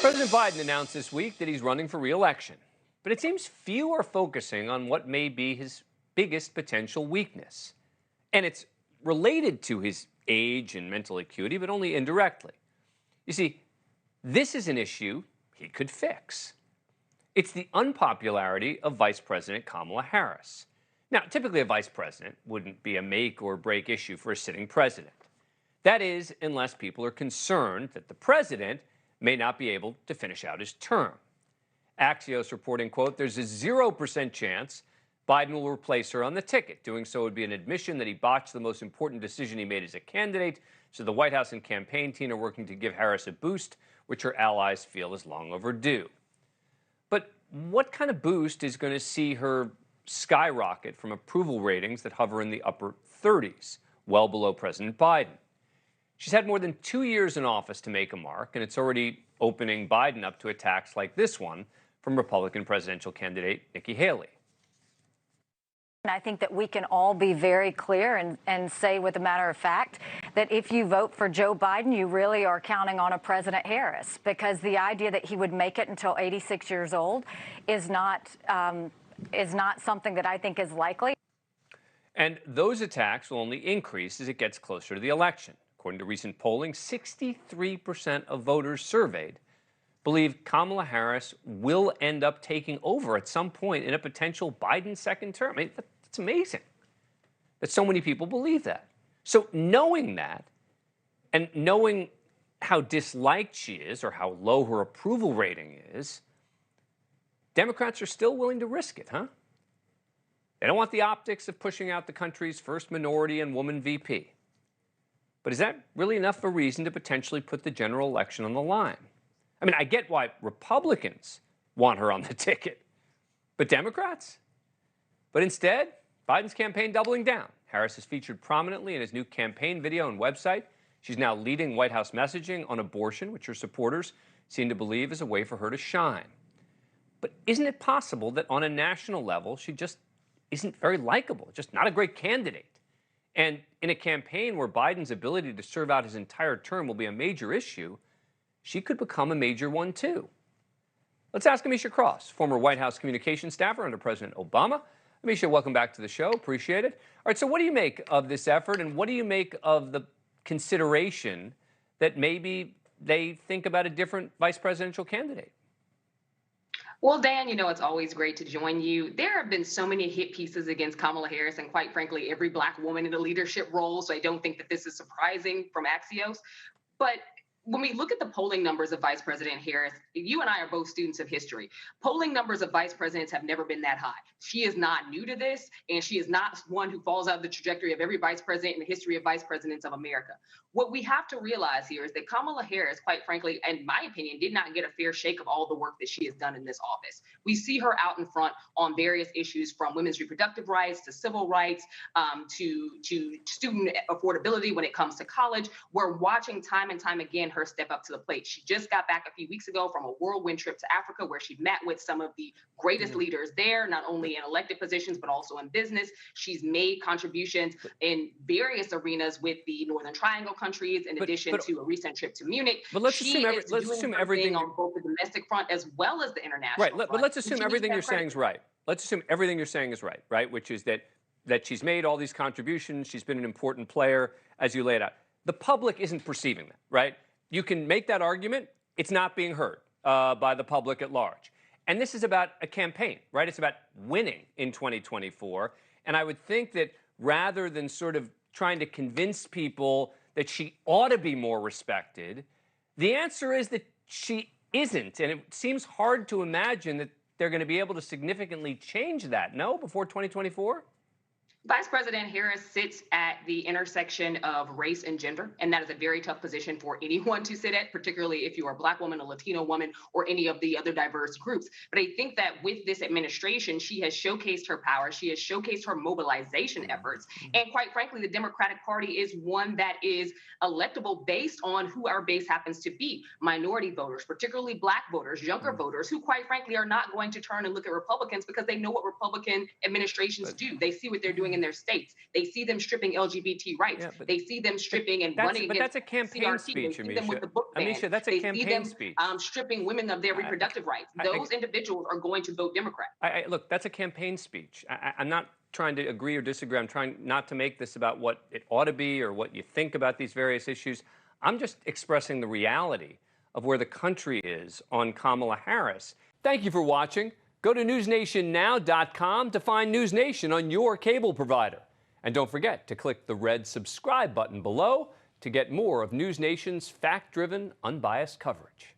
President Biden announced this week that he's running for re-election, but it seems few are focusing on what may be his biggest potential weakness. And it's related to his age and mental acuity, but only indirectly. You see, this is an issue he could fix. It's the unpopularity of Vice President Kamala Harris. Now, typically a vice president wouldn't be a make or break issue for a sitting president. That is, unless people are concerned that the president may not be able to finish out his term. Axios reporting, quote, there's a 0% chance Biden will replace her on the ticket. Doing so would be an admission that he botched the most important decision he made as a candidate. So the White House and campaign team are working to give Harris a boost, which her allies feel is long overdue. But what kind of boost is going to see her skyrocket from approval ratings that hover in the upper 30s, well below President Biden? She's had more than 2 years in office to make a mark, and it's already opening Biden up to attacks like this one from Republican presidential candidate Nikki Haley. I think that we can all be very clear and say with a matter of fact that if you vote for Joe Biden, you really are counting on a President Harris, because the idea that he would make it until 86 years old is not something that I think is likely. And those attacks will only increase as it gets closer to the election. According to recent polling, 63% of voters surveyed believe Kamala Harris will end up taking over at some point in a potential Biden second term. I mean, that's amazing that so many people believe that. So knowing that and knowing how disliked she is or how low her approval rating is, Democrats are still willing to risk it, huh? They don't want the optics of pushing out the country's first minority and woman VP. But is that really enough of a reason to potentially put the general election on the line? I mean, I get why Republicans want her on the ticket, but Democrats? But instead, Biden's campaign doubling down. Harris is featured prominently in his new campaign video and website. She's now leading White House messaging on abortion, which her supporters seem to believe is a way for her to shine. But isn't it possible that on a national level, she just isn't very likable, just not a great candidate? And in a campaign where Biden's ability to serve out his entire term will be a major issue, she could become a major one too. Let's ask Ameshia Cross, former White House communications staffer under President Obama. Ameshia, welcome back to the show. Appreciate it. All right, so what do you make of this effort, and what do you make of the consideration that maybe they think about a different vice presidential candidate? Well, Dan, it's always great to join you. There have been so many hit pieces against Kamala Harris and, quite frankly, every Black woman in a leadership role. So I don't think that this is surprising from Axios. But when we look at the polling numbers of Vice President Harris, you and I are both students of history. Polling numbers of vice presidents have never been that high. She is not new to this, and she is not one who falls out of the trajectory of every vice president in the history of vice presidents of America. What we have to realize here is that Kamala Harris, quite frankly, in my opinion, did not get a fair shake of all the work that she has done in this office. We see her out in front on various issues, from women's reproductive rights to civil rights, to student affordability when it comes to college. We're watching time and time again her step up to the plate. She just got back a few weeks ago from a whirlwind trip to Africa, where she met with some of the greatest leaders there, not only in elected positions, but also in business. She's made contributions in various arenas with the Northern Triangle countries, in addition to a recent trip to Munich. But let's assume everything on both the domestic front as well as the international front. But let's assume everything you're saying is right. Let's assume everything you're saying is right? Which is that she's made all these contributions, she's been an important player, as you laid out. The public isn't perceiving that, right? You can make that argument. It's not being heard by the public at large. And this is about a campaign, right? It's about winning in 2024. And I would think that rather than sort of trying to convince people that she ought to be more respected, the answer is that she isn't. And it seems hard to imagine that they're going to be able to significantly change that, no, before 2024? Vice President Harris sits at the intersection of race and gender, and that is a very tough position for anyone to sit at, particularly if you are a Black woman, a Latino woman, or any of the other diverse groups. But I think that with this administration, she has showcased her power. She has showcased her mobilization efforts. And quite frankly, the Democratic Party is one that is electable based on who our base happens to be. Minority voters, particularly Black voters, younger voters, who quite frankly are not going to turn and look at Republicans because they know what Republican administrations do. They see what they're doing in their states. They see them stripping LGBT rights. They see them stripping and running against that's a campaign CRT. speech, They see them with the book ban. Ameshia, that's a campaign speech. They see them stripping women of their reproductive rights. Those individuals are going to vote Democrat. Look, that's a campaign speech. I'm not trying to agree or disagree. I'm trying not to make this about what it ought to be or what you think about these various issues. I'm just expressing the reality of where the country is on Kamala Harris. Thank you for watching. Go to newsnationnow.com to find NewsNation on your cable provider. And don't forget to click the red subscribe button below to get more of NewsNation's fact-driven, unbiased coverage.